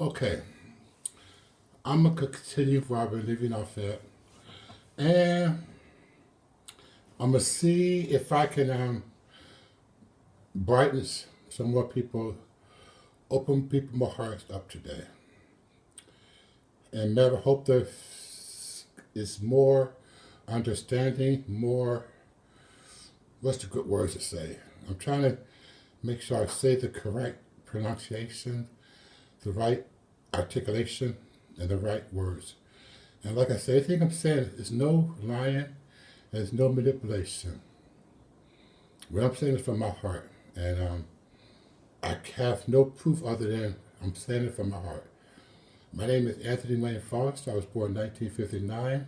Okay, I'm gonna continue where I've been leaving off at, and I'm gonna see if I can brighten some more people, open people more hearts up today, and never hope there is more understanding, more. What's the good words to say? I'm trying to make sure I say the correct pronunciation, the right articulation, and the right words. And like I said, everything I'm saying is no lying, there's no manipulation. What I'm saying is from my heart. And I have no proof other than I'm saying it from my heart. My name is Anthony Wayne Forrest. I was born in 1959.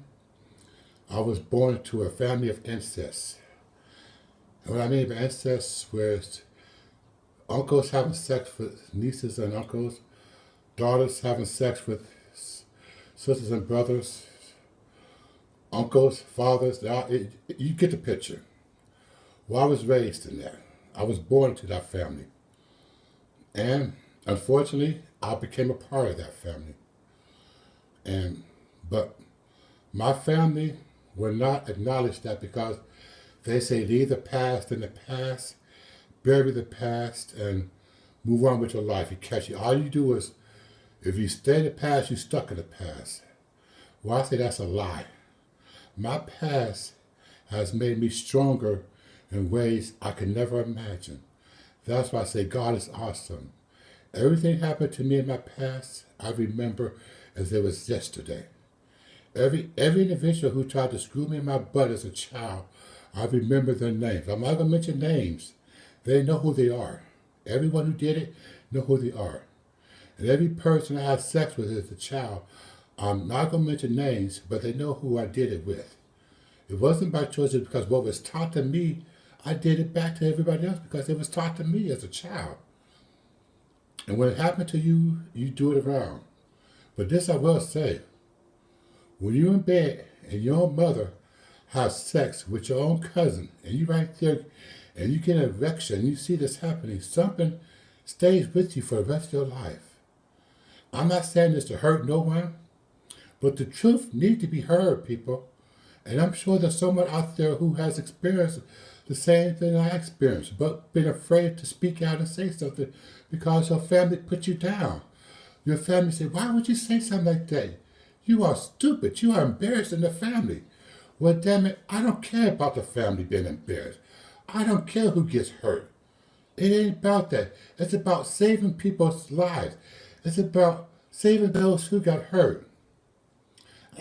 I was born to a family of incest. And what I mean by incest was uncles having sex with nieces and uncles, daughters having sex with sisters and brothers, uncles, fathers. You get the picture. Well, I was raised in that. I was born into that family. And unfortunately, I became a part of that family. But my family will not acknowledge that because they say leave the past in the past, bury the past, and move on with your life. You catch it. All you do is, if you stay in the past, you're stuck in the past. Well, I say that's a lie. My past has made me stronger in ways I could never imagine. That's why I say God is awesome. Everything happened to me in my past, I remember as it was yesterday. Every individual who tried to screw me in my butt as a child, I remember their names. I'm not going to mention names. They know who they are. Everyone who did it know who they are. And every person I had sex with as a child, I'm not going to mention names, but they know who I did it with. It wasn't by choice, because what was taught to me, I did it back to everybody else because it was taught to me as a child. And when it happened to you, you do it around. But this I will say, when you're in bed and your own mother has sex with your own cousin, and you right there, and you get an erection, and you see this happening, something stays with you for the rest of your life. I'm not saying this to hurt no one, but the truth needs to be heard, people. And I'm sure there's someone out there who has experienced the same thing I experienced, but been afraid to speak out and say something because your family put you down. Your family said, why would you say something like that? You are stupid. You are embarrassing the family. Well, damn it, I don't care about the family being embarrassed. I don't care who gets hurt. It ain't about that. It's about saving people's lives. It's about saving those who got hurt.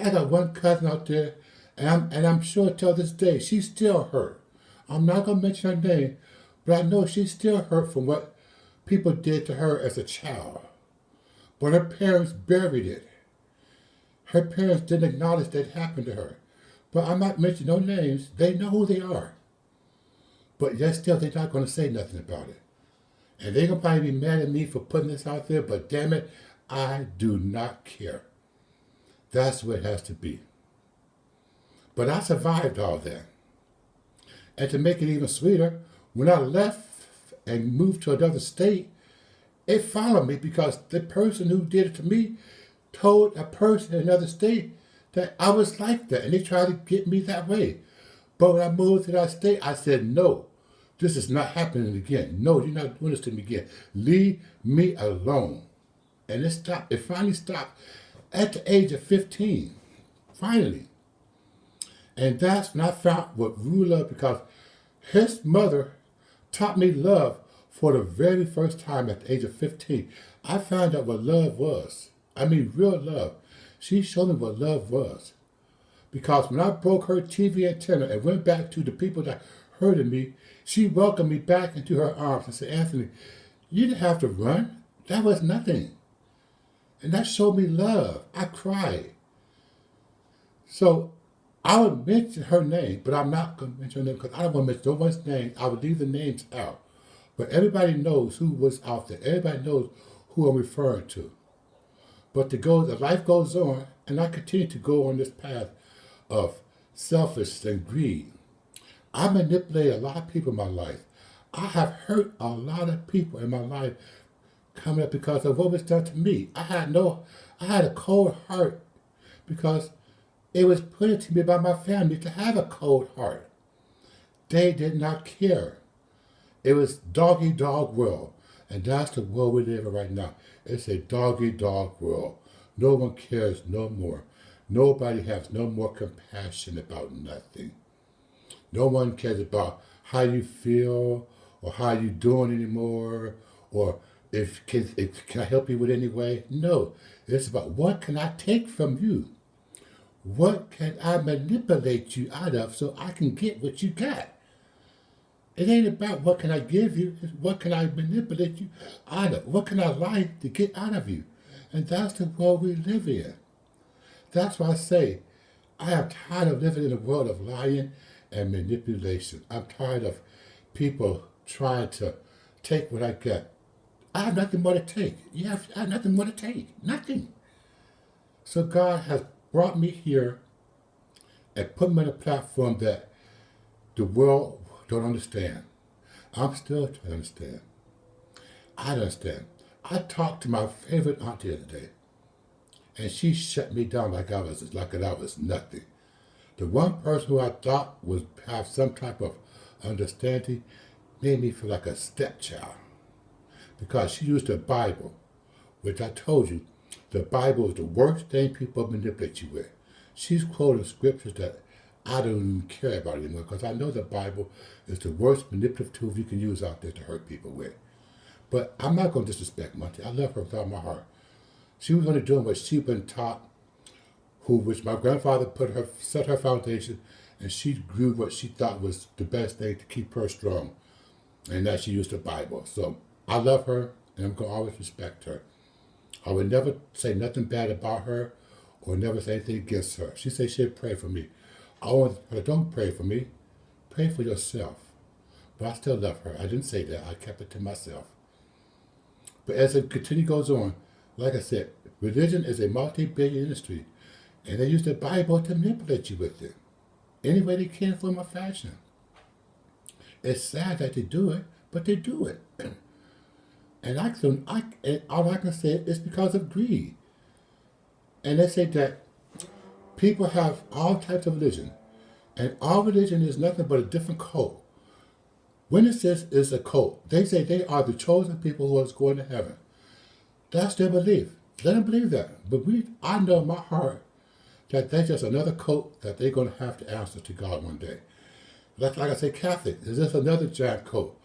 I got one cousin out there, and I'm sure till this day, she's still hurt. I'm not going to mention her name, but I know she's still hurt from what people did to her as a child. But her parents buried it. Her parents didn't acknowledge that it happened to her. But I'm not mentioning no names. They know who they are. But yet still, they're not going to say nothing about it. And they're going to probably be mad at me for putting this out there, but damn it, I do not care. That's what it has to be. But I survived all that. And to make it even sweeter, when I left and moved to another state, it followed me because the person who did it to me told a person in another state that I was like that, and they tried to get me that way. But when I moved to that state, I said, no, this is not happening again. No, you're not doing this to me again. Leave me alone. And it stopped. It finally stopped at the age of 15. Finally. And that's when I found what real love, because his mother taught me love for the very first time at the age of 15. I found out what love was. I mean, real love. She showed me what love was. Because when I broke her TV antenna and went back to the people that hurted me, she welcomed me back into her arms and said, Anthony, you didn't have to run. That was nothing. And that showed me love. I cried. So I would mention her name, but I'm not going to mention her name because I don't want to mention no one's name. I would leave the names out. But everybody knows who was out there. Everybody knows who I'm referring to. But the life goes on, and I continue to go on this path of selfishness and greed. I manipulate a lot of people in my life. I have hurt a lot of people in my life coming up because of what was done to me. I had a cold heart because it was put into me by my family to have a cold heart. They did not care. It was doggy dog world. And that's the world we live in right now. It's a doggy dog world. No one cares no more. Nobody has no more compassion about nothing. No one cares about how you feel or how you doing anymore or if can I help you with any way. No, it's about what can I take from you? What can I manipulate you out of so I can get what you got? It ain't about what can I give you, it's what can I manipulate you out of? What can I lie to get out of you? And that's the world we live in. That's why I say I am tired of living in a world of lying and manipulation. I'm tired of people trying to take what I get. I have nothing more to take. I have nothing more to take. Nothing. So God has brought me here and put me on a platform that the world don't understand. I'm still trying to understand. I understand. I talked to my favorite aunt the other day, and she shut me down like I was nothing. The one person who I thought would have some type of understanding made me feel like a stepchild because she used the Bible, which I told you, the Bible is the worst thing people manipulate you with. She's quoting scriptures that I don't even care about anymore because I know the Bible is the worst manipulative tool you can use out there to hurt people with. But I'm not going to disrespect Monty. I love her with all my heart. She was only doing what she'd been taught, which my grandfather set her foundation, and she grew what she thought was the best thing to keep her strong, and that she used the Bible. So I love her, and I'm going to always respect her. I would never say nothing bad about her or never say anything against her. She said she'd pray for me. I want her, don't pray for me. Pray for yourself. But I still love her. I didn't say that. I kept it to myself. But as it goes on, like I said, religion is a multi-billion industry, and they use the Bible to manipulate you with it any way they can, form or fashion. It's sad that they do it, but they do it. And all I can say is because of greed. And they say that people have all types of religion, and all religion is nothing but a different cult. When it says it's a cult, they say they are the chosen people who are going to heaven. That's their belief. Let them believe that. But I know in my heart that that's just another cult that they're going to have to answer to God one day. Like I say, Catholic is just another giant cult.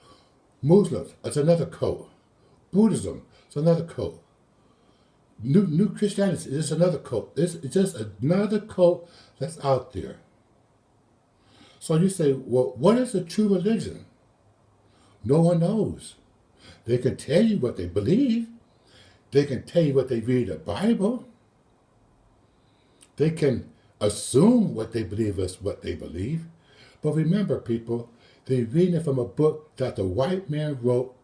Muslims, it's another cult. Buddhism, it's another cult. New Christianity is another cult. It's just another cult that's out there. So you say, well, what is a true religion? No one knows. They can tell you what they believe. They can tell you what they read in the Bible. They can assume what they believe is what they believe. But remember, people, they're reading it from a book that the white man wrote,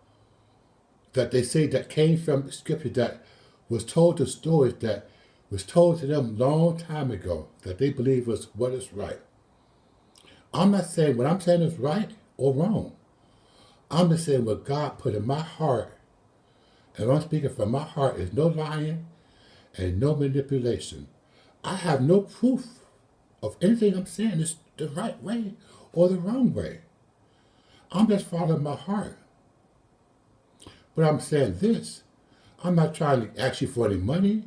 that they say that came from scripture, that was told the stories that was told to them long time ago, that they believe was what is right. I'm not saying what I'm saying is right or wrong. I'm just saying what God put in my heart, and I'm speaking from my heart, is no lying and no manipulation. I have no proof of anything I'm saying is the right way or the wrong way. I'm just following my heart. But I'm saying this. I'm not trying to ask you for any money.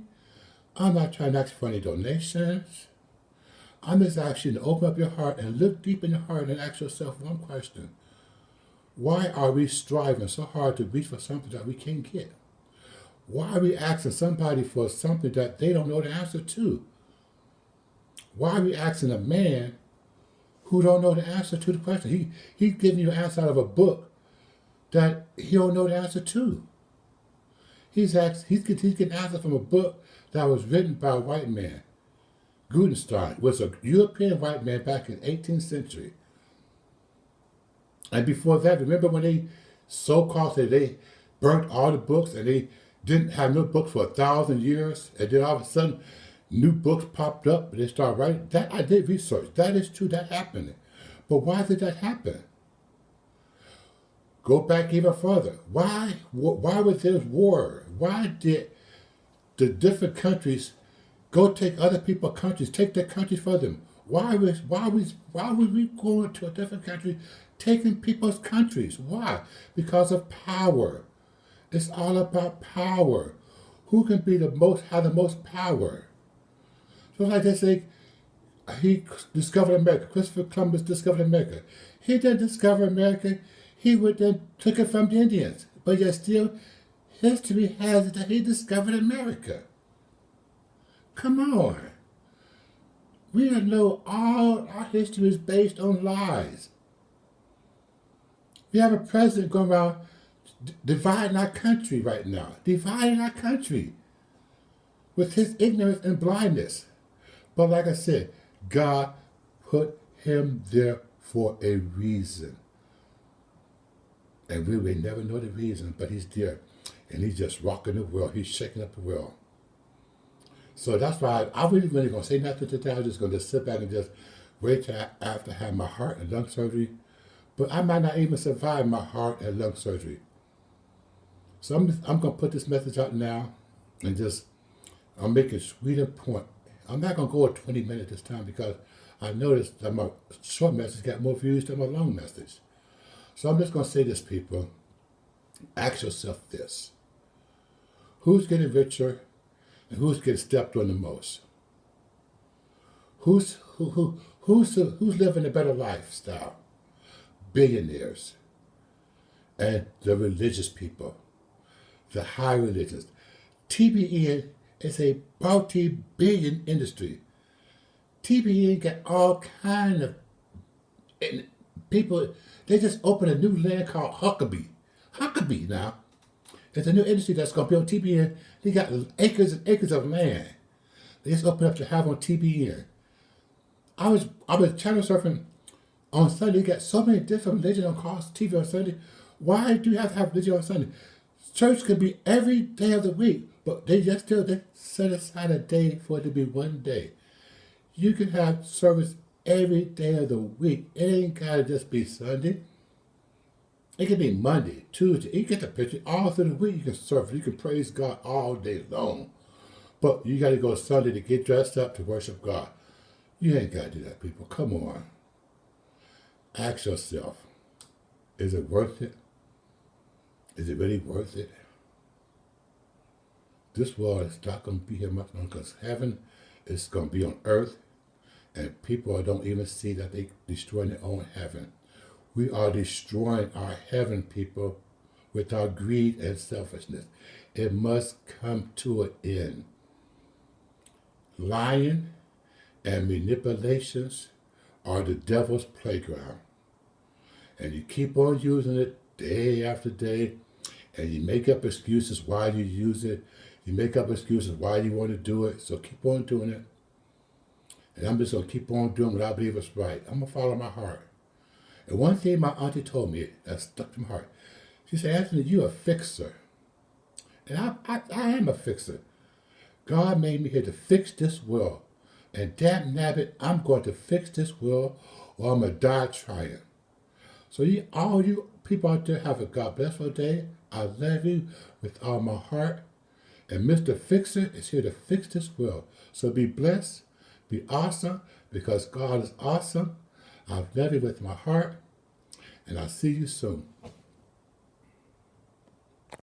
I'm not trying to ask you for any donations. I'm just asking you to open up your heart and look deep in your heart and ask yourself one question. Why are we striving so hard to reach for something that we can't get? Why are we asking somebody for something that they don't know the answer to? Why are we asking a man who don't know the answer to the question? He's giving you an answer out of a book that he don't know the answer to. He's getting answers from a book that was written by a white man. Gutenstein was a European white man back in the 18th century. And before that, remember when they so-called said they burnt all the books and they didn't have no books for 1,000 years, and then all of a sudden new books popped up and they started writing? That I did research. That is true, that happened. But why did that happen? Go back even further. Why was there war? Why did the different countries go take other people's countries, take their countries for them? Why was we going to a different country, taking people's countries? Why? Because of power. It's all about power. Who can be have the most power? So like they say, he discovered America. Christopher Columbus discovered America. He didn't discover America. He would then took it from the Indians. But yet still, history has it that he discovered America. Come on. We know all our history is based on lies. We have a president going around dividing our country right now. Dividing our country with his ignorance and blindness. But like I said, God put him there for a reason. And we may never know the reason, but he's there. And he's just rocking the world. He's shaking up the world. So that's why I really going to say nothing today. I'm just going to sit back and just wait till after I have my heart and lung surgery. But I might not even survive my heart and lung surgery. So I'm going to put this message out now and just, I'll make it sweet and point. I'm not going to go 20 minutes this time because I noticed that my short message got more views than my long message. So I'm just going to say this, people. Ask yourself this. Who's getting richer and who's getting stepped on the most? Who's living a better lifestyle? Billionaires and the religious people, the high religions. TBN is a multi-billion industry. TBN got all kind of people. They just opened a new land called Huckabee. Huckabee now. It's a new industry that's going to be on TBN. They got acres and acres of land. They just opened up to have on TBN. I was channel surfing on Sunday. You got so many different religions on cross TV on Sunday. Why do you have to have religion on Sunday? Church could be every day of the week, but they set aside a day for it to be one day. You can have service every day of the week. It ain't gotta just be Sunday. It can be Monday, Tuesday. You get the picture. All through the week you can serve. You can praise God all day long. But you gotta go Sunday to get dressed up to worship God. You ain't gotta do that, people. Come on. Ask yourself, is it worth it? Is it really worth it? This world is not going to be here much longer because heaven is going to be on earth and people don't even see that they're destroying their own heaven. We are destroying our heaven, people, with our greed and selfishness. It must come to an end. Lying and manipulations are the devil's playground. And you keep on using it day after day, and you make up excuses why you use it. You make up excuses why you want to do it. So keep on doing it. And I'm just going to keep on doing what I believe is right. I'm going to follow my heart. And one thing my auntie told me that stuck to my heart. She said, Anthony, you're a fixer. And I am a fixer. God made me here to fix this world. And damn nabbit, I'm going to fix this world or I'm going to die trying. So all you people out there have a God blessful day. I love you with all my heart. And Mr. Fixer is here to fix this world. So be blessed, be awesome, because God is awesome. I love you with my heart, and I'll see you soon.